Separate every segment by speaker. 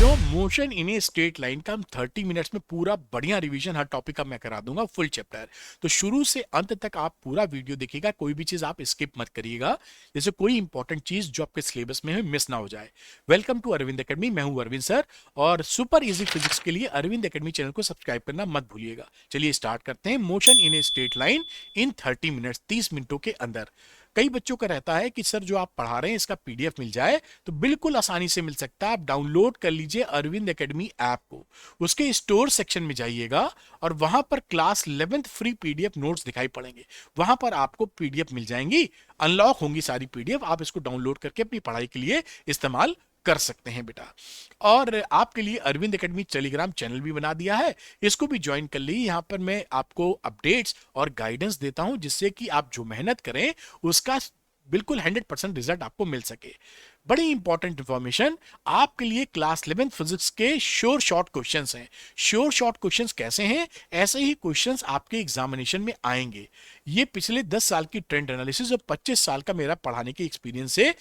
Speaker 1: बच्चों, motion in a straight line का हम 30 मिनट्स में पूरा बढ़िया रिवीजन हर टॉपिक का मैं करा दूंगा, फुल चैप्टर। तो शुरू से अंत तक आप पूरा वीडियो देखिएगा, कोई भी चीज आप स्किप मत करिएगा, जैसे कोई इंपॉर्टेंट चीज जो आपके सिलेबस में है मिस ना हो जाए। वेलकम टू अरविंद एकेडमी, मैं हूं अरविंद सर, और सुपर इजी फिजिक्स के लिए अरविंद एकेडमी चैनल को सब्सक्राइब करना मत भूलिएगा। चलिए स्टार्ट करते हैं। Motion in a straight line in 30 minutes, 30 मिनटों के अंदर। कई बच्चों का रहता है कि सर जो आप पढ़ा रहे हैं इसका पीडीएफ मिल जाए, तो बिल्कुल आसानी से मिल सकता है। आप डाउनलोड कर लीजिए अरविंद एकेडमी ऐप को, उसके स्टोर सेक्शन में जाइएगा और वहां पर class 11th free PDF notes दिखाई पड़ेंगे, वहां पर आपको पीडीएफ मिल जाएंगी, अनलॉक होंगी सारी पीडीएफ। आप इसको डाउनलोड करके अपनी पढ़ाई के लिए इस्तेमाल कर सकते हैं बेटा। और आपके लिए अरविंद एकेडमी टेलीग्राम चैनल भी बना दिया है, इसको भी ज्वाइन कर लीजिए। यहाँ पर मैं आपको अपडेट्स और गाइडेंस देता हूं, जिससे कि आप जो मेहनत करें उसका बिल्कुल 100% रिजल्ट आपको मिल सके। बड़ी इंपॉर्टेंट इंफॉर्मेशन आपके लिए, क्लास 11 फिजिक्स के श्योर शॉर्ट क्वेश्चंस हैं। श्योर शॉर्ट क्वेश्चंस कैसे हैं? ऐसे ही क्वेश्चंस आपके एग्जामिनेशन में आएंगे। ये पिछले 10 साल की ट्रेंड एनालिसिस और 25 साल का मेरा पढ़ाने के एक्सपीरियंस से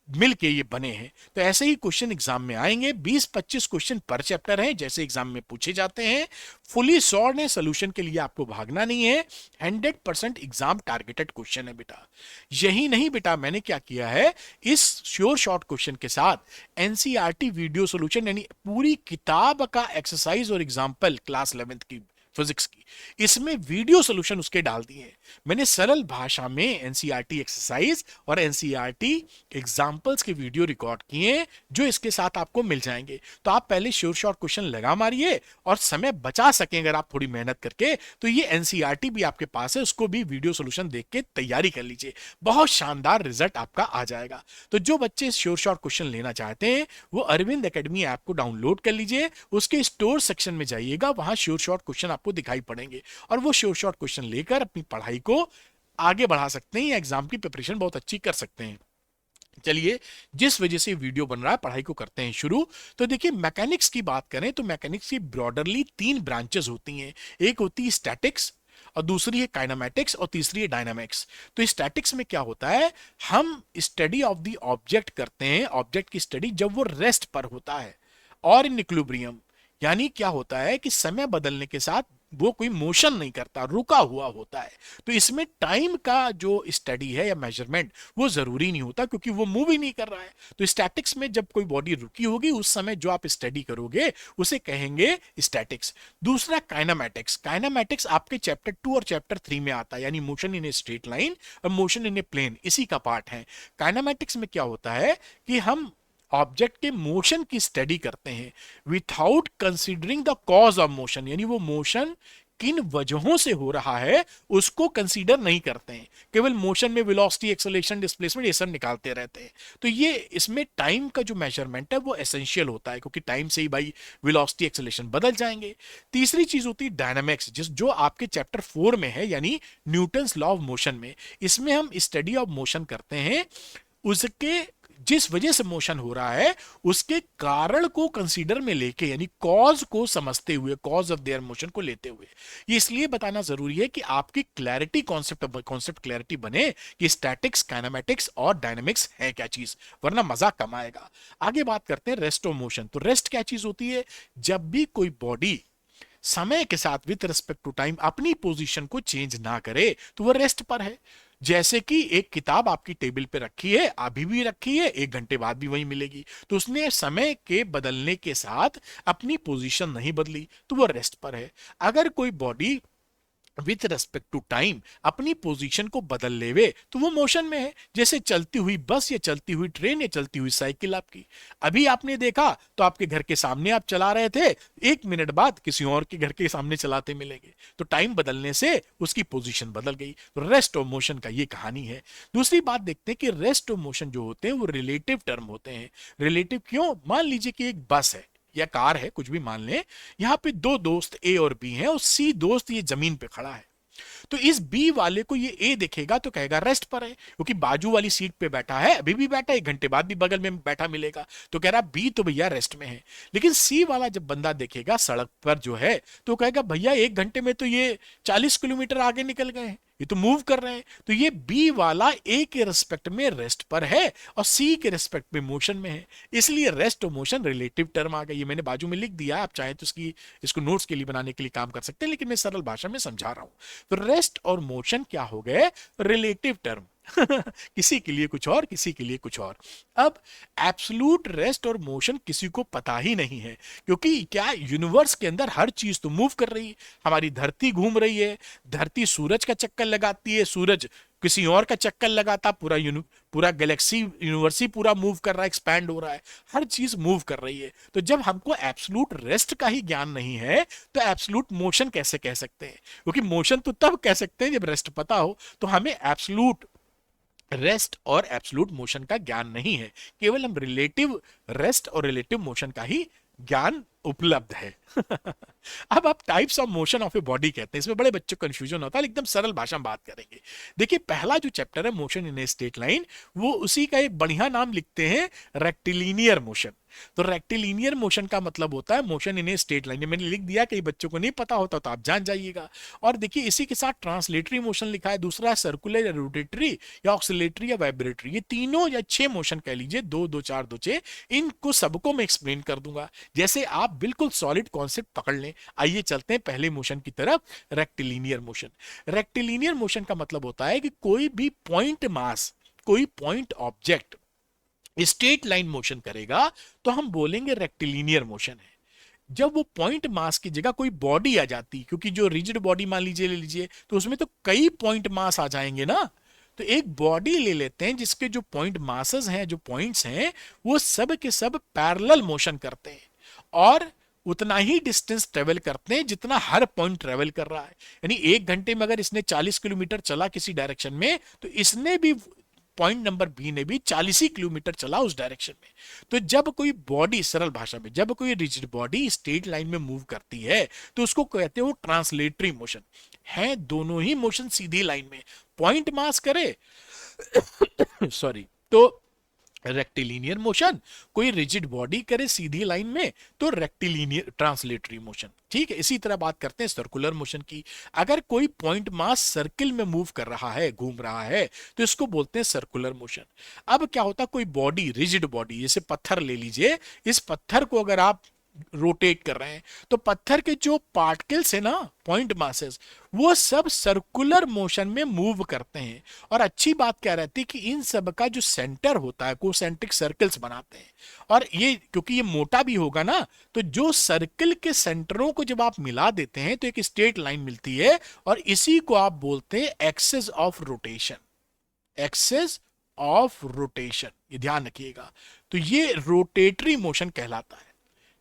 Speaker 1: मिल के ये बने हैं। तो ऐसे ही क्वेश्चन एग्जाम में आएंगे। 20-25 क्वेश्चन पर चैप्टर हैं, जैसे एग्जाम में पूछे जाते हैं। फुली सॉल्व है, सोल्यूशन के लिए आपको भागना नहीं है। 100% एग्जाम टारगेटेड क्वेश्चन है बेटा। यही नहीं बेटा, मैंने क्या किया है, इस श्योर शॉर्ट क्वेश्चन के साथ एनसीईआरटी वीडियो सोल्यूशन, यानी पूरी किताब का एक्सरसाइज और एग्जाम्पल क्लास 11th की फिजिक्स की, इसमें वीडियो सोल्यूशन उसके डाल दिए हैं। मैंने सरल भाषा में एनसीईआरटी एक्सरसाइज और एनसीईआरटी एग्जांपल्स के वीडियो रिकॉर्ड किए, जो इसके साथ आपको मिल जाएंगे। तो आप पहले श्योर शॉर्ट क्वेश्चन लगा मारिए, और समय बचा सकें अगर आप थोड़ी मेहनत करके, तो ये एनसीईआरटी भी आपके पास है, उसको भी वीडियो सोल्यूशन देख के तैयारी कर लीजिए। बहुत शानदार रिजल्ट आपका आ जाएगा। तो जो बच्चे श्योर शॉर्ट क्वेश्चन लेना चाहते हैं वो अरविंद एकेडमी ऐप को डाउनलोड कर लीजिए, उसके स्टोर सेक्शन में जाइएगा, वहां श्योर शॉर्ट क्वेश्चन आपको दिखाई पड़ेंगे, और वो श्योर शॉर्ट क्वेश्चन लेकर अपनी पढ़ाई को आगे बढ़ा सकते हैं, या एग्जाम की प्रिपरेशन बहुत अच्छी कर सकते हैं। चलिए, जिस वजह से वीडियो बन रहा है, पढ़ाई को करते हैं शुरू। तो देखिए, मैकेनिक्स की बात करें तो मैकेनिक्स की ब्रॉडरली 3 ब्रांचेस होती हैं। एक होती है स्टैटिक्स, और दूसरी है काइनेमैटिक्स, और तीसरी है डायनामिक्स। तो स्टैटिक्स में क्या होता है, हम स्टडी ऑफ द ऑब्जेक्ट करते हैं, ऑब्जेक्ट की स्टडी जब वो रेस्ट पर होता है और इन इक्विलिब्रियम, यानी क्या होता है कि समय बदलने के साथ वो कोई मोशन नहीं करता, रुका हुआ होता है। तो इसमें टाइम का जो स्टडी है या मेजरमेंट, वो जरूरी नहीं होता, क्योंकि वो मूव ही नहीं कर रहा है। तो स्टैटिक्स में जब कोई बॉडी रुकी होगी, उस समय जो आप स्टडी करोगे उसे कहेंगे स्टैटिक्स। दूसरा काइनेमैटिक्स। काइनेमैटिक्स आपके चैप्टर 2 और चैप्टर 3 में आता है, यानी motion in a straight line और मोशन इन ए प्लेन, इसी का पार्ट है। काइनेमैटिक्स में क्या होता है कि हम ऑब्जेक्ट के मोशन की स्टडी करते हैं without considering the cause of motion, यानी वो मोशन किन वजहों से हो रहा है उसको कंसीडर नहीं करते हैं, केवल मोशन में वेलोसिटी, एक्सेलरेशन, डिस्प्लेसमेंट, ये सब निकालते रहते हैं। तो ये इसमें टाइम का जो मेजरमेंट है वो एसेंशियल होता है, क्योंकि टाइम से ही भाई वेलोसिटी, एक्सेलरेशन बदल जाएंगे। तीसरी चीज होती है डायनामिक्स, जो आपके चैप्टर 4 में है, यानी न्यूटन्स लॉ ऑफ मोशन में। इसमें हम स्टडी ऑफ मोशन करते हैं, उसके जिस वजह से मोशन हो रहा है उसके कारण को कंसीडर में लेके, यानी कॉज को समझते हुए, कॉज ऑफ देयर मोशन को लेते हुए। ये इसलिए बताना जरूरी है कि आपकी क्लैरिटी, कॉन्सेप्ट क्लैरिटी बने कि स्टैटिक्स, काइनेमैटिक्स और डायनामिक्स है क्या चीज, वरना मजा कम आएगा। आगे बात करते हैं रेस्ट ऑफ मोशन। तो रेस्ट क्या चीज होती है? जब भी कोई बॉडी समय के साथ विथ रिस्पेक्ट टू टाइम अपनी पोजीशन को चेंज ना करे, तो वह रेस्ट पर है। जैसे कि एक किताब आपकी टेबल पे रखी है, अभी भी रखी है, 1 घंटे बाद भी वही मिलेगी, तो उसने समय के बदलने के साथ अपनी पोजीशन नहीं बदली, तो वह रेस्ट पर है। अगर कोई body with respect to time अपनी पोजीशन को बदल लेवे, तो वो मोशन में है। जैसे चलती हुई बस, या चलती हुई ट्रेन, या चलती हुई साइकिल आपकी। अभी आपने देखा तो आपके घर के सामने आप चला रहे थे, 1 मिनट बाद किसी और के घर के सामने चलाते मिलेंगे, तो टाइम बदलने से उसकी पोजीशन बदल गई। तो रेस्ट ऑफ मोशन का ये कहानी है। दूसरी बात देखते हैं कि रेस्ट ऑफ मोशन जो होते हैं वो रिलेटिव टर्म होते हैं। रिलेटिव क्यों? मान लीजिए कि एक बस है या कार है, कुछ भी मान लें, यहां पे 2 दोस्त ए और बी हैं, और सी दोस्त ये जमीन पे खड़ा है। तो इस बी वाले को ये ए देखेगा तो कहेगा रेस्ट पर है, क्योंकि बाजू वाली सीट पे बैठा है, अभी भी बैठा है, 1 घंटे बाद भी बगल में बैठा मिलेगा, तो कह रहा बी तो भैया रेस्ट में है। लेकिन सी वाला जब बंदा देखेगा सड़क पर जो है, तो कहेगा भैया 1 घंटे में तो ये 40 किलोमीटर आगे निकल गए हैं, ये तो मूव कर रहे हैं। तो ये बी वाला ए के रिस्पेक्ट में रेस्ट पर है और सी के रिस्पेक्ट में मोशन में है, इसलिए रेस्ट और मोशन रिलेटिव टर्म आ गई। ये मैंने बाजू में लिख दिया, आप चाहे तो इसको नोट्स के लिए बनाने के लिए काम कर सकते हैं, लेकिन मैं सरल भाषा में समझा रहा हूं। तो रेस्ट और मोशन क्या हो गए, रिलेटिव टर्म। किसी के लिए कुछ और, किसी के लिए कुछ और। अब एब्सोल्यूट रेस्ट और मोशन किसी को पता ही नहीं है, क्योंकि क्या यूनिवर्स के अंदर हर चीज तो मूव कर रही है। हमारी धरती घूम रही है, धरती सूरज का चक्कर लगाती है, सूरज किसी और का चक्कर लगाता, पूरा गैलेक्सी यूनिवर्स ही पूरा मूव कर रहा है, एक्सपैंड हो रहा है, हर चीज मूव कर रही है। तो जब हमको एब्सोल्यूट रेस्ट का ही ज्ञान नहीं है तो एब्सोल्यूट मोशन कैसे कह सकते हैं? क्योंकि मोशन तो तब कह सकते हैं जब रेस्ट पता हो। तो हमें एब्सोल्यूट रेस्ट और एब्सोल्यूट मोशन का ज्ञान नहीं है, केवल हम रिलेटिव रेस्ट और रिलेटिव मोशन का ही ज्ञान उपलब्ध है। अब आप types of motion of a body कहते हैं, इसमें बड़े बच्चों को कंफ्यूजन होता है, एकदम सरल भाषा में बात करेंगे। देखिए पहला जो चैप्टर है motion in a straight line, वो उसी का एक बढ़िया नाम लिखते हैं रेक्टिलिनियर मोशन। तो रेक्टिलिनियर मोशन का मतलब होता है motion in a straight line. मैंने लिख दिया, कई बच्चों को नहीं पता होता तो आप जान जाइएगा। और देखिए इसी के साथ ट्रांसलेटरी मोशन लिखा है, दूसरा है सर्कुलर या रोटेटरी या ऑक्सिलेटरी या वाइब्रेटरी। ये तीनों या 6 मोशन कह लीजिए, 2 2 4 2 6, इनको सबको मैं एक्सप्लेन कर दूंगा, जैसे आप बिल्कुल सॉलिड कॉन्सेप्ट पकड़ लें। आइए चलते हैं पहले मोशन की तरफ, रेक्टिलिनियर मोशन। रेक्टिलिनियर मोशन का मतलब होता है कि कोई भी पॉइंट मास, कोई point object straight line motion करेगा तो हम बोलेंगे रेक्टिलिनियर मोशन है। जब वो पॉइंट मास की जगह कोई बॉडी आ जाती, क्योंकि जो रिजिड बॉडी मान लीजिए ले लीजिए तो उसमें तो कई पॉइंट मास आ जाएंगे ना। तो एक बॉडी ले लेते हैं जिसके जो पॉइंट मासेस हैं, जो पॉइंट्स हैं, वो सब के सब पैरेलल मोशन करते हैं और उतना ही डिस्टेंस ट्रेवल करते हैं जितना हर पॉइंट ट्रेवल कर रहा है। यानी 1 घंटे में अगर इसने 40 किलोमीटर चला किसी डायरेक्शन में, तो इसने भी पॉइंट नंबर बी ने भी 40 ही किलोमीटर चला उस डायरेक्शन में। तो जब कोई बॉडी, सरल भाषा में जब कोई रिजिड बॉडी स्ट्रेट लाइन में मूव करती है तो उसको कहते हो ट्रांसलेटरी मोशन। है दोनों ही मोशन सीधी लाइन में, पॉइंट मास करे सॉरी तो रेक्टिलिनियर मोशन, कोई रिजिड बॉडी करे सीधी लाइन में तो रेक्टिलिनियर ट्रांसलेटरी मोशन। ठीक है, इसी तरह बात करते हैं सर्कुलर मोशन की। अगर कोई पॉइंट मास सर्किल में मूव कर रहा है, घूम रहा है, तो इसको बोलते हैं सर्कुलर मोशन। अब क्या होता है, कोई बॉडी, रिजिड बॉडी, जैसे पत्थर ले लीजिए, इस पत्थर को अगर आप रोटेट कर रहे हैं तो पत्थर के जो पार्टिकल्स है ना, पॉइंट मासेस, वो सब सर्कुलर मोशन में मूव करते हैं। और अच्छी बात क्या रहती है कि इन सब का जो सेंटर होता है, कोसेंट्रिक सर्कल्स बनाते हैं। और ये क्योंकि ये मोटा भी होगा ना, तो जो सर्कल के सेंटरों को जब आप मिला देते हैं तो एक स्ट्रेट लाइन मिलती है, और इसी को आप बोलते हैं axis of rotation. Axis of rotation, ये ध्यान रखिएगा। तो ये रोटेटरी मोशन कहलाता है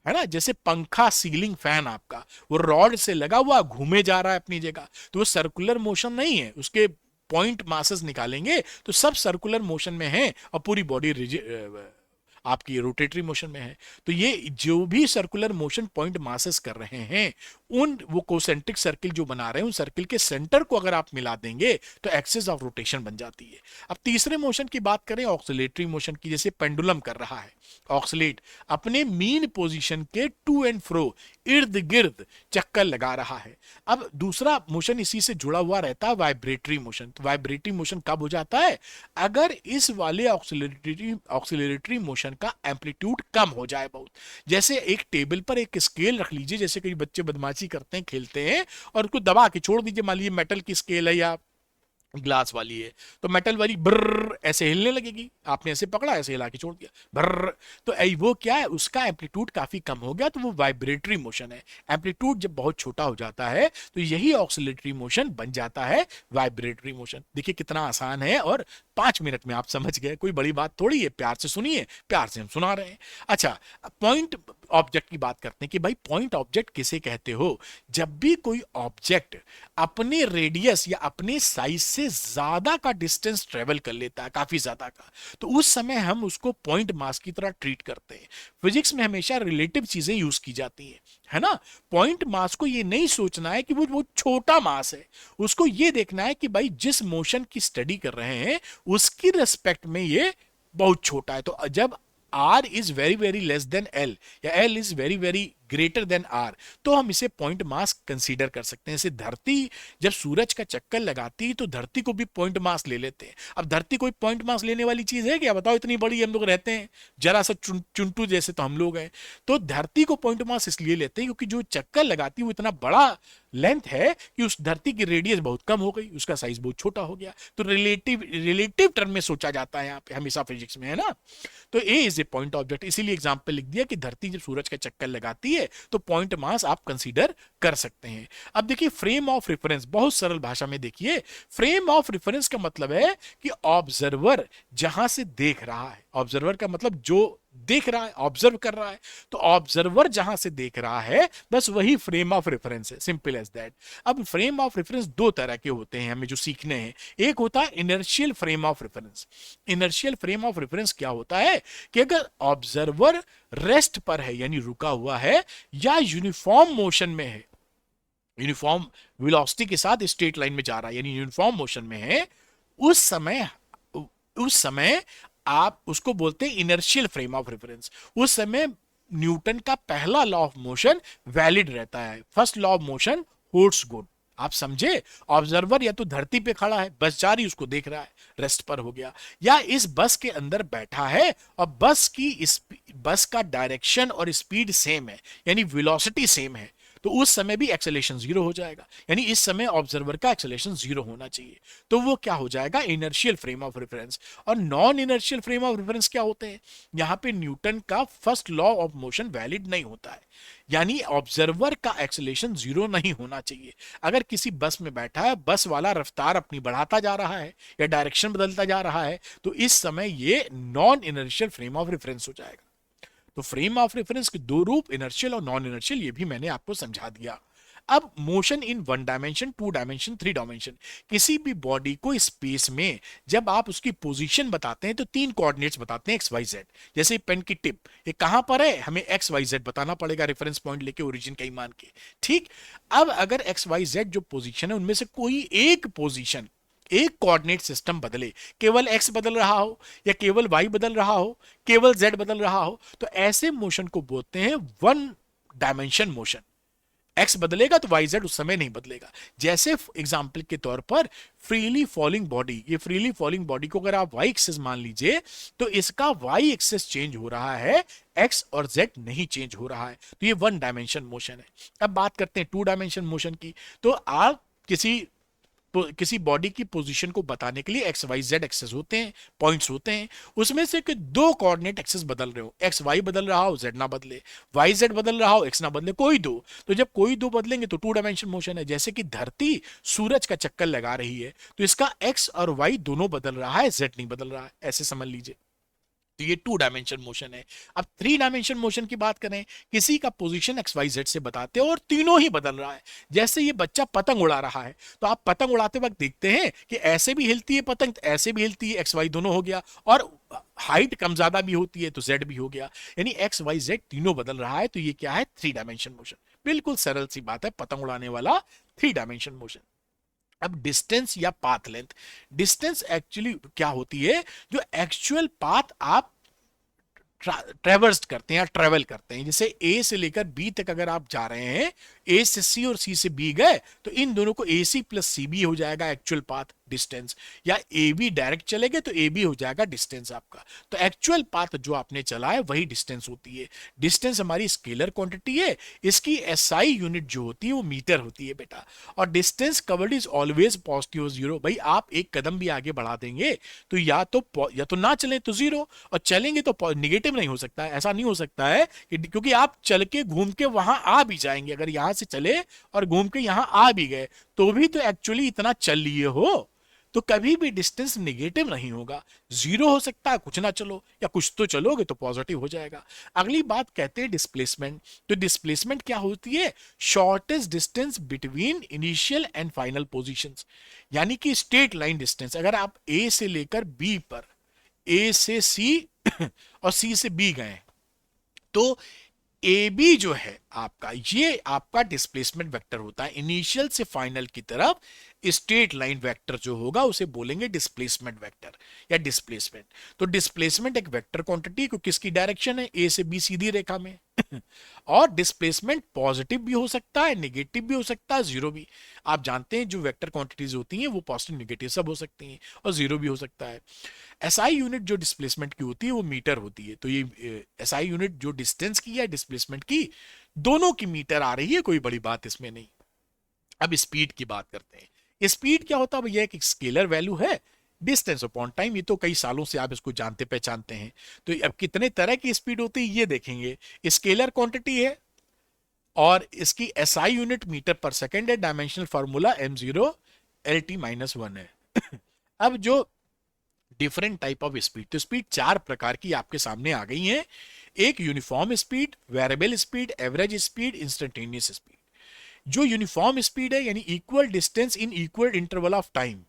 Speaker 1: ना। जैसे पंखा, सीलिंग फैन आपका वो रॉड से लगा हुआ घूमे जा रहा है अपनी जगह, तो वो सर्कुलर मोशन नहीं है। उसके पॉइंट मासेस निकालेंगे तो सब सर्कुलर मोशन में है और पूरी बॉडी आपकी रोटेटरी मोशन में है। तो ये जो भी सर्कुलर मोशन पॉइंट मासेस कर रहे हैं, उन वो कोसेंट्रिक सर्किल जो बना रहे हैं, उन सर्किल के सेंटर को अगर आप मिला देंगे तो एक्सिस ऑफ रोटेशन बन जाती है। अब तीसरे मोशन की बात करें, ऑक्सिलेटरी मोशन की, जैसे पेंडुलम कर रहा है, ऑक्सिलेट अपने मीन पोजीशन के टू एंड फ्रो, इर्द गिर्द चक्कर लगा रहा है। अब दूसरा मोशन इसी से जुड़ा हुआ रहता है, वाइब्रेटरी मोशन। तो वाइब्रेटरी मोशन कब हो जाता है, अगर इस वाले ऑक्सिलेटरी मोशन का एम्पलीट्यूड कम हो जाए बहुत। जैसे एक टेबल पर एक स्केल रख लीजिए, जैसे कई बच्चे बदमाशी करते हैं, खेलते हैं, और उसको दबा के छोड़ दीजिए। मान लीजिए मेटल की स्केल है या ग्लास वाली है, तो मेटल वाली ब्रर ऐसे हिलने लगेगी, आपने ऐसे पकड़ा, ऐसे हिला के छोड़ दिया, ब्रर, तो वो क्या है, उसका एम्पलीट्यूड काफी कम हो गया, तो वो वाइब्रेटरी मोशन है। एम्पलीट्यूड जब बहुत छोटा हो जाता है तो यही ऑक्सिलेटरी मोशन बन जाता है वाइब्रेटरी मोशन। देखिए कितना आसान है और 5 मिनट में आप समझ गए, कोई बड़ी बात थोड़ी है। प्यार से सुनिए, प्यार से हम सुना रहे हैं। अच्छा, पॉइंट ऑब्जेक्ट की बात करते हैं कि भाई पॉइंट ऑब्जेक्ट किसे कहते हो। जब भी कोई ऑब्जेक्ट अपने रेडियस या अपने साइज से ज्यादा का डिस्टेंस ट्रेवल कर लेता है, काफी ज्यादा का, तो उस समय हम उसको पॉइंट मास की तरह ट्रीट करते हैं। फिजिक्स में हमेशा रिलेटिव चीजें यूज की जाती हैं, है ना। पॉइंट मास को ये नहीं सोचना है कि वो छोटा मास है, उसको ये देखना है कि भाई जिस मोशन की स्टडी कर रहे हैं उसकी रेस्पेक्ट में ये बहुत छोटा है। तो जब r is very very less than l या l is very very greater than r, तो हम इसे पॉइंट मास कंसीडर कर सकते हैं। जैसे धरती जब सूरज का चक्कर लगाती है तो धरती को भी पॉइंट मास ले लेते हैं। अब धरती कोई पॉइंट मास लेने वाली चीज है क्या? बताओ, इतनी बड़ी हम लोग रहते हैं, जरा सा चुनटू जैसे तो हम लोग हैं। तो धरती को पॉइंट मास इसलिए लेते हैं क्योंकि जो चक्कर लगाती है वो इतना बड़ा लेंथ है कि उस धरती की रेडियस बहुत कम हो गई, उसका साइज बहुत छोटा हो गया। तो रिलेटिव रिलेटिव टर्म में सोचा जाता है यहाँ पे हमेशा फिजिक्स में, है ना। तो ए इज ए पॉइंट ऑब्जेक्ट, इसीलिए एग्जांपल लिख दिया कि धरती जब सूरज का चक्कर लगाती है तो पॉइंट मास आप कंसीडर कर सकते हैं। अब देखिए फ्रेम ऑफ रेफरेंस, बहुत सरल भाषा में देखिए, फ्रेम ऑफ रेफरेंस का मतलब है कि ऑब्जर्वर जहां से देख रहा है, ऑब्जर्वर का मतलब जो देख रहा है, ऑब्जर्व कर रहा है, तो ऑब्जर्वर जहां से देख रहा है बस वही फ्रेम ऑफ रेफरेंस है, सिंपल एज दैट। अब फ्रेम ऑफ रेफरेंस दो तरह के होते हैं हमें जो सीखने हैं। एक होता है inertial frame of reference. Inertial frame of reference क्या होता है कि अगर ऑब्जर्वर रेस्ट पर है यानी रुका हुआ है या यूनिफॉर्म मोशन में है, यूनिफॉर्म वेलोसिटी के साथ स्ट्रेट लाइन में जा रहा है यानी यूनिफॉर्म मोशन में है, उस समय आप उसको बोलते हैं इनर्शियल फ्रेम ऑफ रेफरेंस। उस समय न्यूटन का पहला लॉ ऑफ मोशन वैलिड रहता है, first law of motion holds good. आप समझे? ऑब्जर्वर या तो धरती पे खड़ा है, बस जा रही उसको देख रहा है, रेस्ट पर हो गया, या इस बस के अंदर बैठा है और बस का डायरेक्शन और स्पीड सेम है यानी वेलोसिटी सेम है, तो उस समय भी एक्सेलेरेशन जीरो हो जाएगा, यानी इस समय ऑब्जर्वर का एक्सेलेरेशन जीरो होना चाहिए। तो वो क्या हो जाएगा? Inertial frame of reference. और non inertial frame of reference क्या होते हैं? यहां पे न्यूटन का first law of motion valid नहीं होता है, यानी ऑब्जर्वर का एक्सेलेरेशन जीरो नहीं होना चाहिए। अगर किसी बस में बैठा है, बस वाला रफ्तार अपनी बढ़ाता जा रहा है या डायरेक्शन बदलता जा रहा है, तो इस समय ये non inertial frame of reference हो जाएगा। तो फ्रेम ऑफ रेफरेंस के दो रूप, इनर्शियल और नॉन इनर्शियल, ये भी मैंने आपको समझा दिया। अब motion in one dimension, two dimension, three dimension, किसी भी बॉडी को स्पेस में जब आप उसकी पोजीशन बताते हैं तो तीन कोऑर्डिनेट्स बताते हैं, एक्स वाई जेड। जैसे पेन की टिप ये कहां पर है, हमें एक्स वाई जेड बताना पड़ेगा, रेफरेंस पॉइंट लेके, ओरिजिन कहीं मान के। ठीक, अब अगर एक्स वाई जेड जो पोजीशन है उनमें से कोई एक पोजीशन, एक कोऑर्डिनेट सिस्टम बदले, केवल एक्स बदल रहा हो या केवल वाई बदल रहा हो, केवल जेड बदल रहा हो, तो ऐसे मोशन को बोलते हैं वन डायमेंशन मोशन। एक्स बदलेगा तो वाई जेड उस समय नहीं बदलेगा। जैसे एग्जाम्पल के तौर पर फ्रीली फॉलिंग बॉडी, ये फ्रीली फॉलिंग बॉडी को अगर आप वाई एक्सेस मान लीजिए तो इसका वाई एक्सेस चेंज हो रहा है, एक्स और जेड नहीं चेंज हो रहा है, तो ये वन डायमेंशन मोशन है। अब बात करते हैं टू डायमेंशन मोशन की। तो आप किसी बॉडी की पोजीशन को बताने के लिए एक्स वाई जेड एक्सेस होते हैं, पॉइंट्स होते हैं, उसमें से कि दो कोऑर्डिनेट एक्सेस बदल रहे हो, एक्स वाई बदल रहा हो, जेड ना बदले, वाई जेड बदल रहा हो, एक्स ना बदले, कोई दो। तो जब कोई दो बदलेंगे तो टू डायमेंशन मोशन है। जैसे कि धरती सूरज का चक्कर लगा रही है तो इसका एक्स और वाई दोनों बदल रहा है, जेड नहीं बदल रहा है, ऐसे समझ लीजिए। तो ये टू डायमेंशन मोशन है। अब थ्री डायमेंशन मोशन की बात करें, किसी का पोजीशन एक्स वाई जेड से बताते हैं और तीनों ही बदल रहा है। जैसे ये बच्चा पतंग उड़ा रहा है तो आप पतंग उड़ाते वक्त देखते हैं कि ऐसे भी हिलती है पतंग, ऐसे भी हिलती है, एक्स वाई दोनों हो गया, और हाइट कम ज्यादा भी होती है तो जेड भी हो गया, यानी एक्स वाई जेड तीनों बदल रहा है। तो ये क्या है? Three dimension motion. बिल्कुल सरल सी बात है, पतंग उड़ाने वाला थ्री डायमेंशन मोशन। अब डिस्टेंस या पाथ लेंथ, डिस्टेंस एक्चुअली क्या होती है? जो एक्चुअल पाथ आप ट्रेवर्स करते हैं या ट्रेवल करते हैं। जैसे ए से लेकर बी तक अगर आप जा रहे हैं, ए से सी और सी से बी गए, तो इन दोनों को ए सी प्लस सी बी हो जाएगा एक्चुअल पाथ डिस्टेंस, या ए बी डायरेक्ट चलेंगे तो ए बी हो जाएगा डिस्टेंस आपका। तो एक्चुअल पाथ जो आपने चला है वही डिस्टेंस होती है। डिस्टेंस हमारी स्केलर क्वांटिटी है, इसकी एसआई यूनिट जो होती है वो मीटर होती है बेटा। और distance covered is always positive zero. भाई आप एक कदम भी आगे बढ़ा देंगे तो या तो ना चले तो जीरो, और चलेंगे तो निगेटिव नहीं हो सकता है। ऐसा नहीं हो सकता है कि क्योंकि आप चल के घूम के वहां आ भी जाएंगे, अगर यहां से चले और घूम के यहां आ भी गए तो भी तो एक्चुअली इतना चल लिए हो, तो कभी भी डिस्टेंस नेगेटिव नहीं होगा। जीरो हो सकता है कुछ ना चलो, या कुछ तो चलोगे तो पॉजिटिव हो जाएगा। अगली बात कहते हैं डिस्प्लेसमेंट। तो डिस्प्लेसमेंट क्या होती है? Shortest distance between initial and final positions, यानी कि स्ट्रेट लाइन डिस्टेंस। अगर आप ए से लेकर बी पर, ए से सी और सी से बी गए, तो ए बी जो है आपका, ये आपका डिस्प्लेसमेंट वेक्टर होता है। इनिशियल से फाइनल की तरफ स्ट्रेट लाइन वेक्टर जो होगा उसे बोलेंगे डिस्प्लेसमेंट वेक्टर या डिस्प्लेसमेंट। तो डिस्प्लेसमेंट एक वेक्टर क्वांटिटी को किसकी डायरेक्शन है? ए से बी सीधी रेखा में और डिस्प्लेसमेंट पॉजिटिव भी हो सकता है, नेगेटिव भी हो सकता है, जीरो भी। आप जानते हैं जो वेक्टर क्वांटिटीज होती हैं वो पॉजिटिव नेगेटिव सब हो सकती हैं, और जीरो भी हो सकता है। एसआई यूनिट जो डिस्प्लेसमेंट की होती है वो मीटर होती है। तो ये एसआई यूनिट जो डिस्टेंस की है डिस्प्लेसमेंट की, दोनों की मीटर आ रही है, कोई बड़ी बात इसमें नहीं। अब स्पीड की बात करते हैं। स्पीड क्या होता है भैया? एक स्केलर वैल्यू है, डिस्टेंस अपॉन टाइम। ये तो कई सालों से आप इसको जानते पहचानते हैं। तो अब कितने तरह की स्पीड होती है ये देखेंगे। स्केलर क्वांटिटी है और इसकी एसआई यूनिट मीटर पर सेकेंड है। डायमेंशनल फार्मूला m0 LT-1 है। अब जो डिफरेंट टाइप ऑफ स्पीड, तो स्पीड चार प्रकार की आपके सामने आ गई है। एक uniform speed, variable speed, average speed, instantaneous speed. जो यूनिफॉर्म स्पीड है यानी equal distance in equal interval of time,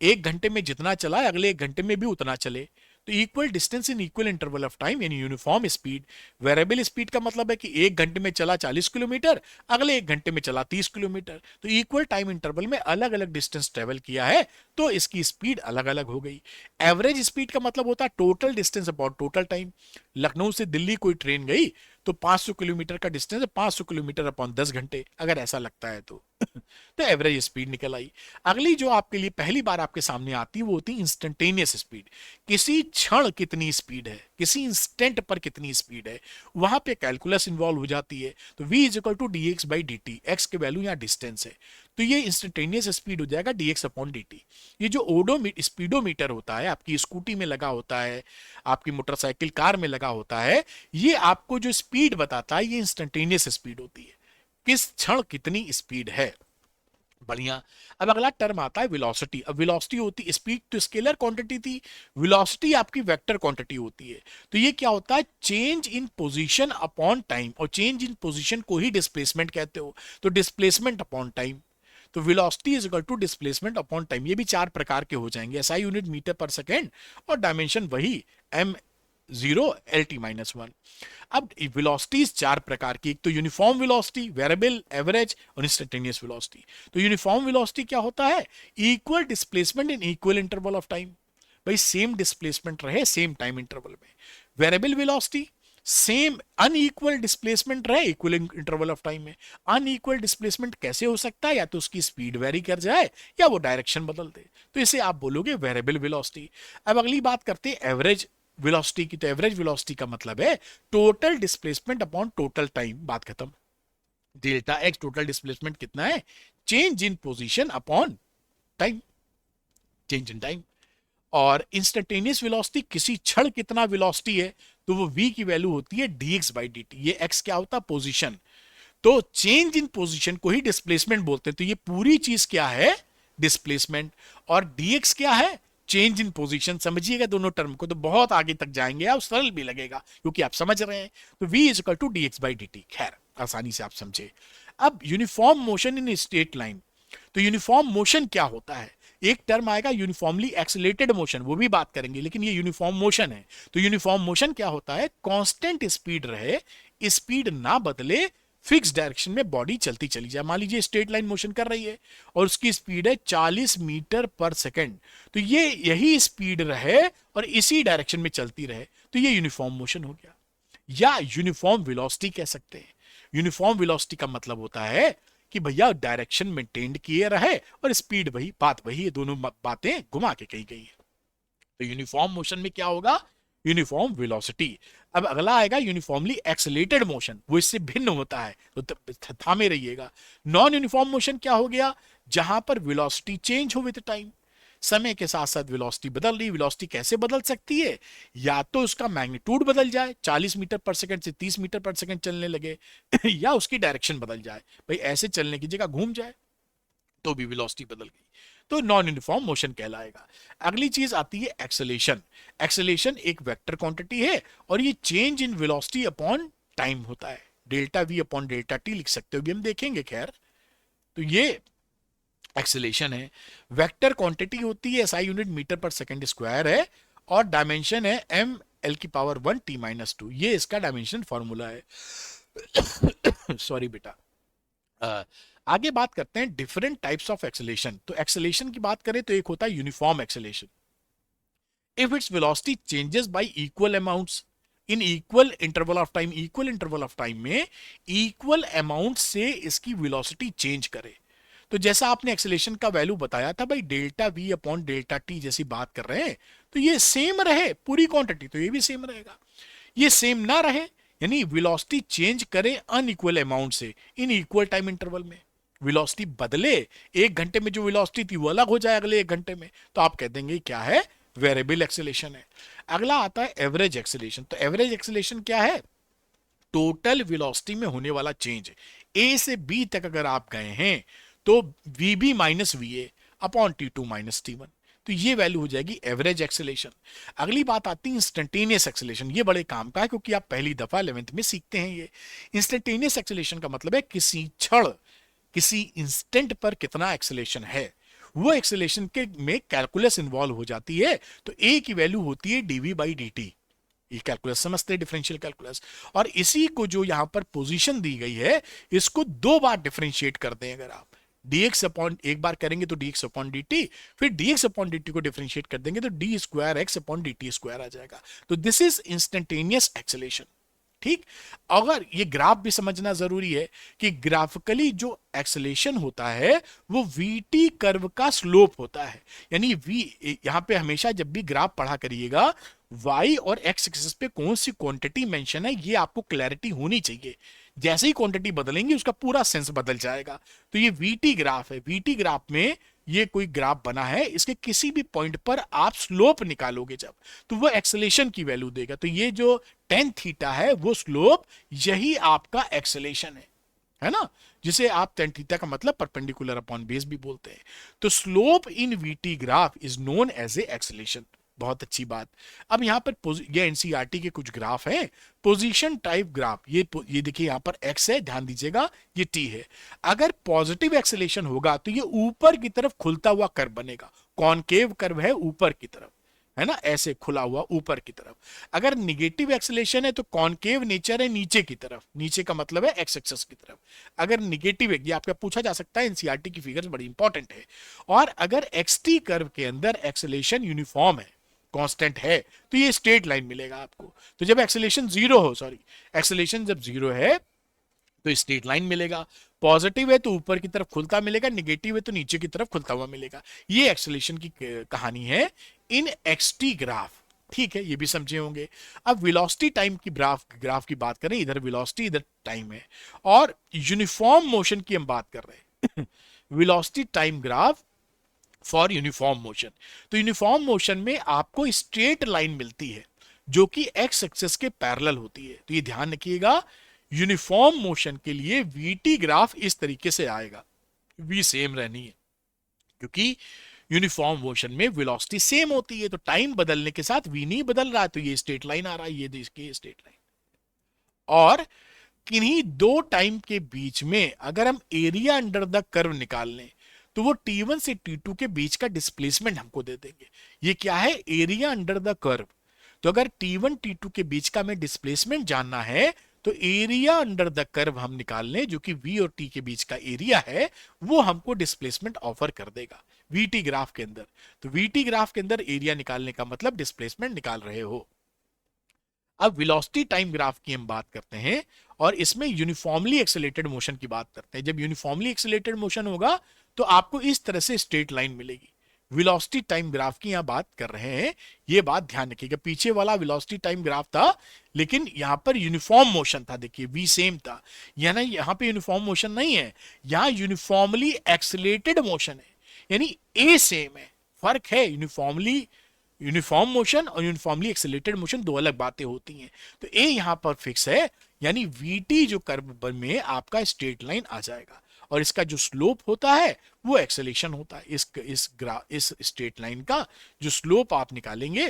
Speaker 1: एक घंटे में जितना चला है अगले एक घंटे में भी उतना चले, तो equal distance in equal interval of time यानी यूनिफॉर्म स्पीड। वेरिएबल स्पीड का मतलब है कि एक घंटे में चला 40 किलोमीटर, अगले एक घंटे में चला 30 किलोमीटर, तो इक्वल टाइम इंटरवल में अलग अलग डिस्टेंस ट्रेवल किया है, तो इसकी स्पीड अलग अलग हो गई। एवरेज स्पीड का मतलब होता है total distance upon total time. Lucknow से दिल्ली कोई ट्रेन गई तो 500 किलोमीटर का डिस्टेंस है, 500 किलोमीटर अपॉन 10 घंटे, अगर ऐसा लगता है तो तो एवरेज स्पीड निकल आई। अगली जो आपके लिए पहली बार आपके सामने आती है वो होती है इंस्टेंटेनियस स्पीड। किसी क्षण कितनी स्पीड है, किसी इंस्टेंट पर कितनी स्पीड है, वहां पे कैलकुलस इन्वॉल्व हो जाती है। तो v is equal to d x by d t, x के वैल्यू यहाँ डिस्टेंस है, तो ये इंस्टेंटेनियस स्पीड हो जाएगा dx अपॉन dt। ये जो स्पीडोमीटर होता है आपकी स्कूटी में लगा होता है, आपकी मोटरसाइकिल कार में लगा होता है, ये आपको जो स्पीड बताता है ये इंस्टेंटेनियस स्पीड होती है, किस क्षण कितनी स्पीड है। बढ़िया। अब अगला टर्म आता है वेलोसिटी। अब वेलोसिटी होती है, स्पीड तो स्केलर क्वांटिटी थी, वेलोसिटी आपकी वेक्टर क्वांटिटी होती है। तो ये क्या होता है? Change in position upon time, और चेंज इन पोजीशन को ही डिस्प्लेसमेंट कहते हो, तो डिस्प्लेसमेंट अपॉन टाइम। तो velocity is equal to displacement upon time. ये भी चार प्रकार के हो जाएंगे, एसआई यूनिट मीटर पर सेकेंड, और डायमेंशन वही m0 LT-1। अब वेलोसिटीज चार प्रकार की, एक तो यूनिफॉर्म वेलोसिटी, वेरिएबल, एवरेज और इंस्टेंटेनियस वेलोसिटी। तो यूनिफॉर्म वेलोसिटी क्या होता है? Equal displacement in equal interval of time, भाई सेम डिस्प्लेसमेंट रहे सेम टाइम इंटरवल में। Variable velocity, same unequal displacement रहे इक्वल इंटरवल ऑफ टाइम में। अनइक्वल डिस्प्लेसमेंट कैसे हो सकता है? या तो उसकी स्पीड वेरी कर जाए या वो डायरेक्शन बदल दे, तो इसे आप बोलोगे वेरिएबल वेलोसिटी। अब अगली बात करते हैं एवरेज वेलोसिटी की। तो एवरेज वेलोसिटी का मतलब है total displacement upon total time, बात खत्म। डेल्टा एक्स टोटल डिस्प्लेसमेंट कितना है? Change in position upon time, change in time. और इंस्टेंटेनियस वेलोसिटी, किसी क्षण कितना वेलोसिटी है, तो वो v की वैल्यू होती है dx बाई dt। ये x क्या होता है? पोजीशन। तो चेंज इन पोजीशन को ही डिस्प्लेसमेंट बोलते हैं, तो ये पूरी चीज क्या है? डिस्प्लेसमेंट। और dx क्या है? Change in position. समझिएगा दोनों टर्म को, तो बहुत आगे तक जाएंगे आप, सरल भी लगेगा क्योंकि आप समझ रहे हैं। तो v is equal to d x by d t, खैर आसानी से आप समझे। अब uniform motion in straight line. तो यूनिफॉर्म मोशन क्या होता है? एक टर्म आएगा यूनिफॉर्मली एक्सीलरेटेड मोशन, वो भी बात करेंगे, लेकिन ये यूनिफॉर्म मोशन है। तो यूनिफॉर्म मोशन क्या होता है? कांस्टेंट स्पीड रहे, स्पीड ना बदले, फिक्स डायरेक्शन में बॉडी चलती चली जाए। मान लीजिए स्ट्रेट लाइन मोशन कर रही है और उसकी स्पीड है 40 मीटर पर सेकंड, तो ये यही स्पीड रहे और इसी डायरेक्शन में चलती रहे, तो ये यूनिफॉर्म मोशन हो गया। या यूनिफॉर्म वेलोसिटी कह सकते हैं। यूनिफॉर्म वेलोसिटी का मतलब होता है कि भैया डायरेक्शन मेंटेन किए रहे और स्पीड वही, बात वही है, दोनों बातें घुमा के कही गई है। तो यूनिफॉर्म मोशन में क्या होगा? Uniform velocity. अब अगला आएगा यूनिफॉर्मली एक्सेलरेटेड मोशन, वो इससे भिन्न होता है, तो थामे रहिएगा। नॉन यूनिफॉर्म मोशन क्या हो गया? जहां पर वेलोसिटी चेंज हो विद टाइम, समय के साथ साथ वेलोसिटी बदल रही। वेलोसिटी कैसे बदल सकती है? या तो उसका मैग्नीट्यूड बदल जाए, 40 मीटर पर सेकंड से 30 मीटर पर सेकंड चलने लगे या उसकी डायरेक्शन बदल जाए, भाई ऐसे चलने की जगह घूम जाए, तो भी वेलोसिटी बदल गई, तो नॉन यूनिफॉर्म मोशन कहलाएगा। अगली चीज आती है एक्सेलेरेशन। एक्सेलेरेशन एक वेक्टर क्वांटिटी है और ये change in velocity upon time होता है। Delta we upon delta T लिख सकते हो, भी हम देखेंगे खैर। तो ये एक्सेलेरेशन है, वेक्टर क्वांटिटी होती है, एसआई यूनिट मीटर पर सेकंड स्क्वायर है, और डायमेंशन है m l की पावर 1 t-2, ये इसका डायमेंशन फॉर्मूला है। सॉरी बेटा। आगे बात करते हैं डिफरेंट टाइप्स ऑफ एक्सेलेरेशन। तो एक्सेलेरेशन की बात करें तो एक होता है uniform acceleration. If its velocity changes y equal amounts, in equal interval of time, equal interval of time में इक्वल अमाउंट से इसकी वेलोसिटी चेंज करे। तो जैसा आपने एक्सेलेरेशन का वैल्यू बताया था भाई delta we upon delta T जैसी बात कर रहे हैं, तो ये सेम रहे पूरी क्वांटिटी, तो ये भी सेम रहेगा। ये सेम ना रहे यानी वेलोसिटी चेंज करे अनइक्वल अमाउंट से इन इक्वल टाइम इंटरवल में, वेलोसिटी बदले, 1 घंटे में जो वेलोसिटी थी वो अलग हो जाए अगले 1 घंटे में, तो आप कह देंगे क्या है, वेरिएबल एक्सेलेरेशन है। अगला आता है एवरेज एक्सेलेरेशन। तो एवरेज एक्सेलेरेशन क्या है, टोटल वेलोसिटी में होने वाला चेंज, ए से बी तक अगर आप गए हैं तो v b minus v a upon t two minus t one, तो ये वैल्यू हो जाएगी एवरेज एक्सेलेरेशन। अगली बात आती है इंस्टेंटेनियस एक्सेलेरेशन। ये बड़े काम का है क्योंकि आप पहली दफा 11th में सीखते हैं ये। इंस्टेंटेनियस एक्सेलेरेशन का मतलब है किसी क्षण, किसी इंस्टेंट पर कितना एक्सेलेरेशन है, वो एक्सेलेरेशन के में कैलकुलस इन्वॉल्व हो जाती है। तो ए की वैल्यू होती है डीवी बाई डी टी, ये कैलकुलस समझते हैं, डिफरेंशियल कैलकुलस। और इसी को जो यहां पर पोजीशन दी गई है, इसको 2 बार डिफरेंशिएट कर दें अगर आप, dx अपॉन एक बार करेंगे तो dx अपॉन dt, फिर dx अपॉन dt को डिफरेंशिएट कर देंगे तो d square x upon dt square आ जाएगा। तो दिस इज इंस्टेंटेनियस एक्सेलेरेशन। ठीक, अगर ये ग्राफ भी समझना जरूरी है कि ग्राफिकली जो एक्सेलेरेशन होता है वो वीटी कर्व का स्लोप होता है। यानी वी, यहां पे हमेशा जब भी ग्राफ पढ़ा करिएगा, वाई और एक्स एक्सिस पे कौन सी क्वांटिटी मेंशन है ये आपको क्लैरिटी होनी चाहिए। जैसे ही क्वांटिटी बदलेंगे उसका पूरा सेंस बदल जाएगा। तो ये वीटी ग्राफ है, वीटी ग्राफ में ये कोई ग्राफ बना है, इसके किसी भी पॉइंट पर आप स्लोप निकालोगे जब, तो वो एक्सेलेरेशन की वैल्यू देगा। तो ये जो टेन थीटा है वो स्लोप, यही आपका एक्सेलेरेशन है ना, जिसे आप टेन थीटा का मतलब परपेंडिकुलर अपॉन बेस भी बोलते हैं। तो slope in VT graph is known as a acceleration. बहुत अच्छी बात। अब यहां पर ये एनसीईआरटी के कुछ ग्राफ हैं, पोजीशन टाइप ग्राफ। ये देखिए यहां पर एक्स है, ध्यान दीजिएगा, ये टी है। अगर पॉजिटिव एक्सेलेरेशन होगा तो ये ऊपर की तरफ खुलता हुआ कर्व बनेगा, कॉनकेव कर्व है ऊपर की तरफ, है ना, ऐसे खुला हुआ ऊपर की तरफ। अगर निगेटिव एक्सेलेरेशन है तो कॉनकेव नेचर है नीचे की तरफ, नीचे का मतलब है एक्स एक्सिस की तरफ। अगर निगेटिव है, ये आपका पूछा जा सकता है, एनसीईआरटी की फिगर्स बड़ी इंपॉर्टेंट है। और अगर एक्सटी कर्व के अंदर एक्सेलेरेशन यूनिफॉर्म है, कांस्टेंट है, तो ये स्ट्रेट लाइन मिलेगा आपको। तो जब एक्सेलेरेशन जीरो हो, सॉरी, एक्सेलेरेशन जब जीरो है तो स्ट्रेट लाइन मिलेगा। पॉजिटिव है तो ऊपर की तरफ खुलता मिलेगा, निगेटिव है तो नीचे की तरफ खुलता हुआ मिलेगा। ये एक्सेलेरेशन की कहानी है इन एक्सटी ग्राफ। ठीक है, ये भी समझे होंगे। अब वेलोसिटी टाइम की ग्राफ की बात करें, इधर वेलोसिटी इधर टाइम है, और यूनिफॉर्म मोशन की हम बात कर रहे हैं velocity time graph for uniform motion. तो यूनिफॉर्म मोशन में आपको स्ट्रेट लाइन मिलती है जो कि एक्स एक्सिस के पैरेलल होती है। तो ये ध्यान रखिएगा, यूनिफॉर्म मोशन के लिए वीटी ग्राफ इस तरीके से आएगा, वी सेम रहनी है, क्योंकि यूनिफॉर्म मोशन में वेलोसिटी सेम होती है। तो टाइम बदलने के साथ वी नहीं बदल रहा है, तो ये स्ट्रेट लाइन आ रहा है, ये देखिए स्ट्रेट लाइन। और किन्हीं दो टाइम के बीच में अगर हम एरिया अंडर द कर्व निकाल लें तो वो T1 से T2 के बीच का डिस्प्लेसमेंट हमको दे देंगे। ये क्या है, एरिया अंडर द कर्व। तो अगर T1 T2 के बीच का हमें डिस्प्लेसमेंट जानना है तो एरिया अंडर द कर्व हम निकाल लें, जो कि V और T के बीच का एरिया है, वो हमको डिस्प्लेसमेंट ऑफर कर देगा VT ग्राफ के अंदर। तो VT ग्राफ के अंदर एरिया निकालने का मतलब डिस्प्लेसमेंट निकाल रहे हो। अब वेलोसिटी टाइम ग्राफ की हम बात करते हैं और इसमें यूनिफॉर्मली एक्सेलेरेटेड मोशन की बात करते हैं। जब यूनिफॉर्मली एक्सेलेरेटेड मोशन होगा तो आपको इस तरह से स्ट्रेट लाइन मिलेगी। वेलोसिटी टाइम ग्राफ की यहां बात कर रहे हैं, ये बात ध्यान रखिएगा। पीछे वाला वेलोसिटी टाइम ग्राफ था लेकिन यहां पर यूनिफॉर्म मोशन था, देखिए वी सेम था। यानी यहां पे यूनिफॉर्म मोशन नहीं है, यहां यूनिफॉर्मली एक्सेलेरेटेड मोशन है, यानी ए सेम है। फर्क है, यूनिफॉर्म मोशन और यूनिफॉर्मली एक्सेलेरेटेड मोशन दो अलग बातें होती हैं। तो ए यहां पर फिक्स है, यानी वीटी जो कर्व में आपका स्ट्रेट लाइन आ जाएगा, और इसका जो स्लोप होता है वो एक्सेलेरेशन होता है। इस स्ट्रेट लाइन का जो स्लोप आप निकालेंगे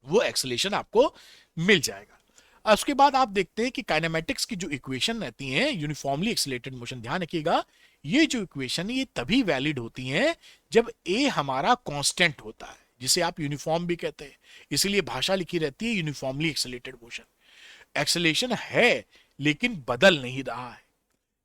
Speaker 1: वो एक्सेलेरेशन आपको मिल जाएगा। अब उसके बाद आप देखते हैं कि काइनेमेटिक्स की जो इक्वेशन रहती हैं यूनिफॉर्मली एक्सेलेरेटेड मोशन, ध्यान रखिएगा, ये जो इक्वेशन है ये तभी वैलिड होती हैं जब ए हमारा कांस्टेंट होता है, जिसे आप यूनिफॉर्म भी कहते हैं। इसलिए भाषा लिखी रहती है यूनिफॉर्मली एक्सेलेरेटेड मोशन। एक्सेलेरेशन है लेकिन बदल नहीं रहा है,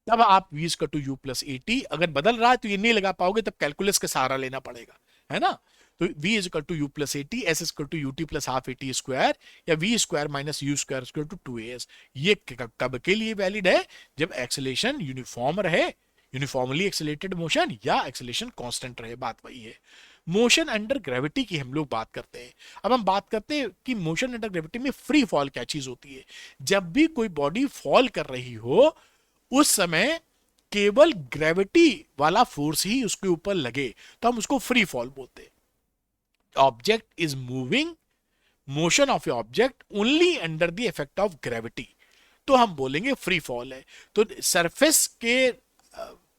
Speaker 1: तब आप v equal to u plus A t, अगर बदल रहा है तो ये नहीं लगा पाओगे, तब कैलकुलस का सहारा लेना पड़ेगा, है ना। तो v is equal to you plus A T, S is equal to U T plus half A T square, या V square minus U square equal to 2as। ये कब के लिए वैलिड है? जब एक्सेलेरेशन यूनिफॉर्म रहे, यूनिफॉर्मली एक्सेलेरेटेड मोशन, या acceleration constant रहे, बात वही है। मोशन अंडर ग्रेविटी की हम लोग बात करते हैं। अब हम बात करते हैं कि मोशन अंडर ग्रेविटी में फ्री फॉल क्या चीज होती है। जब भी कोई बॉडी फॉल कर रही हो उस समय केवल ग्रेविटी वाला फोर्स ही उसके ऊपर लगे तो हम उसको फ्री फॉल बोलते हैं। Object is moving, motion of A object only under the effect of gravity, तो हम बोलेंगे फ्री फॉल है। तो सरफेस के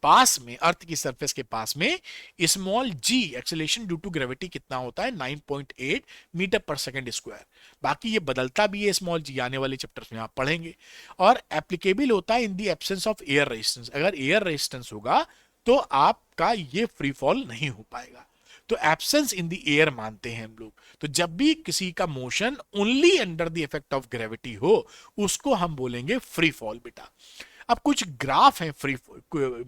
Speaker 1: पास में, अर्थ की सरफेस के पास में small g acceleration due to gravity कितना होता है? 9.8 मीटर पर सेकंड स्क्वायर। बाकी ये बदलता भी है स्मॉल जी, आने वाले चैप्टर्स में आप पढ़ेंगे। और एप्लीकेबल होता है in the absence of air resistance. अगर एयर रेजिस्टेंस होगा तो आपका ये फ्री फॉल नहीं हो पाएगा। तो एब्सेंस इन द एयर मानते हैं हम लोग। तो जब भी किसी का motion only under the effect of gravity हो उसको हम बोलेंगे फ्री फॉल बेटा। अब कुछ ग्राफ हैं free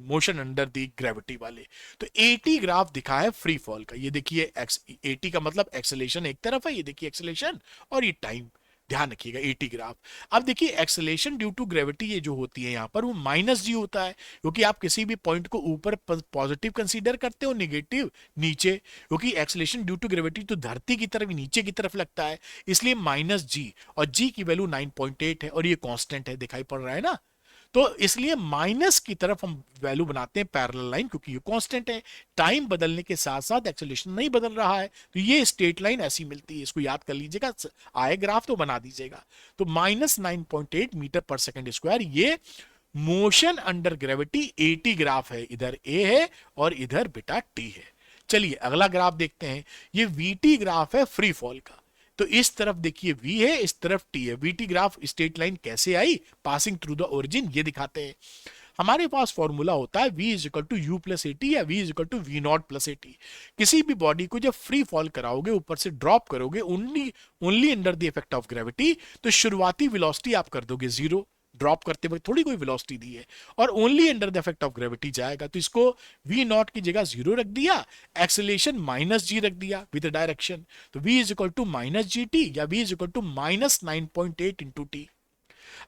Speaker 1: motion under the gravity वाले। तो 80 ग्राफ दिखा है फ्री फॉल का। ये देखिए 80 का मतलब एक्सेलेरेशन एक तरफ है, ये देखिए एक्सेलेरेशन, और ये टाइम, ध्यान रखिएगा 80 ग्राफ। अब देखिए एक्सेलेरेशन ड्यू टू ग्रेविटी ये जो होती है यहाँ पर वो माइनस जी होता है, क्योंकि आप किसी भी पॉइंट को ऊपर पॉजिटिव कंसीडर करते हो, नेगेटिव नीचे, क्योंकि एक्सेलेरेशन ड्यू टू ग्रेविटी तो धरती की तरफ, नीचे की तरफ लगता है, इसलिए माइनस जी, और जी की वैल्यू 9.8 है और ये कांस्टेंट है, दिखाई पड़ रहा है ना। तो इसलिए माइनस की तरफ हम वैल्यू बनाते हैं पैरेलल लाइन, क्योंकि ये कांस्टेंट है। टाइम बदलने के साथ साथ एक्सेलरेशन नहीं बदल रहा है, तो ये स्ट्रेट लाइन ऐसी मिलती है। इसको याद कर लीजिएगा, आए ग्राफ तो बना दीजिएगा। तो -9.8 मीटर पर सेकंड स्क्वायर, ये मोशन अंडर ग्रेविटी 80 ग्राफ है। इधर ए है और इधर बेटा टी है। चलिए अगला ग्राफ देखते हैं। ये वीटी ग्राफ है फ्री फॉल का। तो इस तरफ देखिए v है, इस तरफ t है। वीटी ग्राफ स्ट्रेट लाइन कैसे आई? पासिंग थ्रू द ओरिजिन, ये दिखाते हैं। हमारे पास फॉर्मूला होता है v is equal to you plus A t, या v is equal to v naught plus A t. किसी भी बॉडी को जब फ्री फॉल कराओगे, ऊपर से ड्रॉप करोगे only only under the effect of gravity, तो शुरुआती वेलोसिटी आप कर दोगे जीरो, ड्रॉप करते वक्त थोड़ी कोई वेलोसिटी दी है, और only under the effect of gravity जाएगा। तो इसको v नॉट की जगह जीरो रख दिया, एक्सेलेरेशन माइनस जी रख दिया विद डायरेक्शन। तो v is equal to minus g t, या v is equal to -9.8 into t.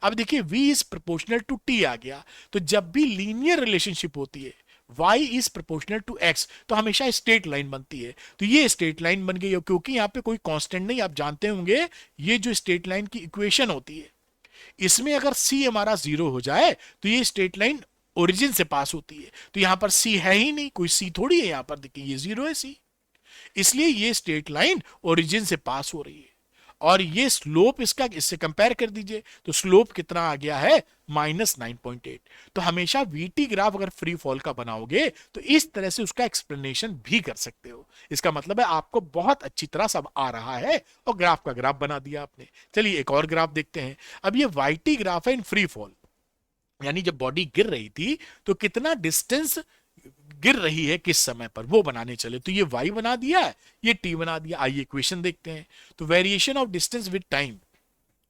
Speaker 1: अब देखिए v is proportional to t आ गया। तो जब भी लीनियर रिलेशनशिप होती है y is proportional to x, तो हमेशा स्ट्रेट लाइन बनती है। तो ये स्ट्रेट लाइन बन गई, क्योंकि यहाँ पे कोई कांस्टेंट नहीं। आप जानते होंगे ये जो स्ट्रेट लाइन की इक्वेशन होती है, इसमें अगर c हमारा जीरो हो जाए तो ये स्ट्रेट लाइन ओरिजिन से पास होती है। तो यहां पर c है ही नहीं, कोई c थोड़ी है यहां पर, देखिए ये जीरो है c, इसलिए ये स्ट्रेट लाइन ओरिजिन से पास हो रही है। और ये स्लोप इसका, इससे कंपेयर कर दीजिए, तो स्लोप कितना आ गया है? -9.8। तो हमेशा वीटी ग्राफ अगर फ्री फॉल का बनाओगे तो इस तरह से उसका एक्सप्लेनेशन भी कर सकते हो। इसका मतलब है आपको बहुत अच्छी तरह सब आ रहा है और ग्राफ का ग्राफ बना दिया आपने। चलिए एक और ग्राफ देखते हैं। अब ये वाईटी ग्राफ है इन फ्री फॉल, यानी जब बॉडी गिर रही थी तो कितना डिस्टेंस गिर रही है किस समय पर, वो बनाने चले। तो ये y बना दिया, ये t बना दिया। आइए इक्वेशन देखते हैं। तो variation of distance with time,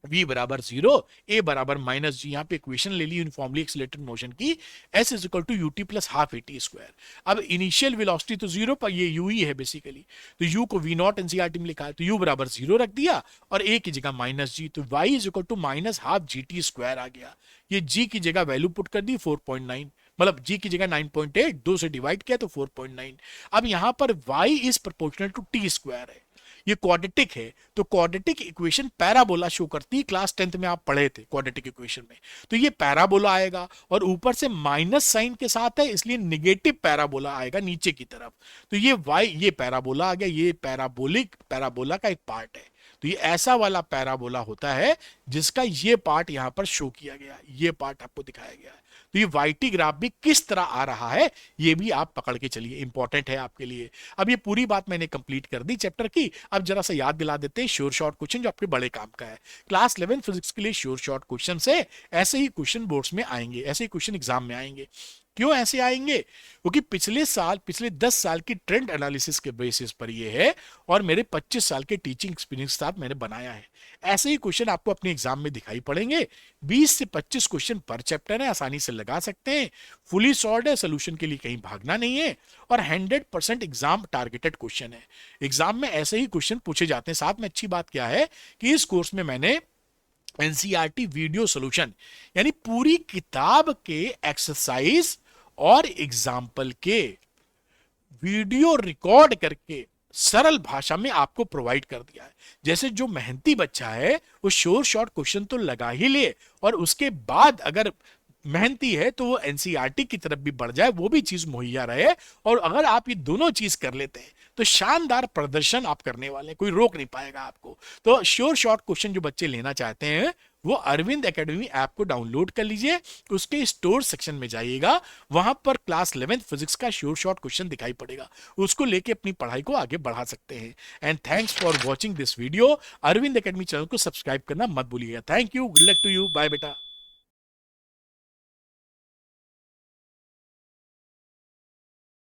Speaker 1: v बराबर 0, a बराबर -g। यहाँ पे इक्वेशन ले ली यूनिफॉर्मली एक्सीलरेटेड मोशन की, s is equal to U T plus half A T square. अब इनिशियल वेलोसिटी तो 0 पर, ये u ही है बेसिकली, तो u को v नॉट एनसीईआरटी में लिखा है, तो u बराबर 0 रख दिया और a की जगह -g। तो y is equal to -half G T square आ गया। ये g की जगह वैल्यू पुट कर दी 4.9, मतलब g की जगह 9.8, 2 से डिवाइड किया तो 4.9। अब यहां पर y is proportional to t square है, ये क्वाड्रेटिक है। तो क्वाड्रेटिक इक्वेशन पैराबोला शो करती है, क्लास 10th में आप पढ़े थे क्वाड्रेटिक इक्वेशन में। तो ये पैराबोला आएगा और ऊपर से माइनस साइन के साथ है, इसलिए निगेटिव पैराबोला आएगा नीचे की तरफ। तो ये y, ये पैराबोला आ गया, ये पैराबोलिक पैराबोला का एक पार्ट है। तो ये ऐसा वाला पैराबोला होता है जिसका ये पार्ट यहां पर शो किया गया, ये पार्ट आपको दिखाया गया है। तो ये वाईटी ग्राफ भी किस तरह आ रहा है ये भी आप पकड़ के चलिए, इंपॉर्टेंट है आपके लिए। अब ये पूरी बात मैंने कंप्लीट कर दी चैप्टर की। अब जरा सा याद दिला देते हैं श्योर शॉर्ट क्वेश्चन जो आपके बड़े काम का है। क्लास 11 फिजिक्स के लिए श्योर शॉर्ट क्वेश्चन से ऐसे ही क्वेश्चन बोर्ड्स में आएंगे, ऐसे ही क्वेश्चन एग्जाम में आएंगे। क्यों ऐसे आएंगे? क्योंकि पिछले 10 साल की ट्रेंड एनालिसिस के बेसिस पर ये है, और मेरे 25 साल के टीचिंग एक्सपीरियंस के साथ मैंने बनाया है। ऐसे ही क्वेश्चन आपको अपने एग्जाम में दिखाई पड़ेंगे। 20 से 25 क्वेश्चन पर चैप्टर है, आसानी से लगा सकते हैं, फुली सॉल्व्ड है, सोल्यूशन के लिए कहीं भागना नहीं है, और 100% एग्जाम टारगेटेड क्वेश्चन है। एग्जाम में ऐसे ही क्वेश्चन पूछे जाते हैं। साथ में अच्छी बात क्या है कि इस कोर्स में मैंने एनसीईआरटी वीडियो सॉल्यूशन, यानी पूरी किताब के एक्सरसाइज और एग्जाम्पल के वीडियो रिकॉर्ड करके सरल भाषा में आपको प्रोवाइड कर दिया है। जैसे जो मेहनती बच्चा है वो श्योर शॉर्ट क्वेश्चन तो लगा ही ले, और उसके बाद अगर मेहनती है तो वो एनसीईआरटी की तरफ भी बढ़ जाए, वो भी चीज मुहैया रहे। और अगर आप ये दोनों चीज कर लेते हैं तो शानदार प्रदर्शन आप करने वाले हैं, कोई रोक नहीं पाएगा आपको। तो श्योर शॉर्ट क्वेश्चन जो बच्चे लेना चाहते हैं वो अरविंद एकेडमी ऐप को डाउनलोड कर लीजिए, उसके स्टोर सेक्शन में जाइएगा, वहां पर क्लास 11th फिजिक्स का श्योर शॉर्ट क्वेश्चन दिखाई पड़ेगा, उसको लेके अपनी पढ़ाई को आगे बढ़ा सकते हैं। And thanks for watching this video. Arvind academy channel को सब्सक्राइब करना मत भूलिएगा। Thank you, good luck to you, bye बेटा।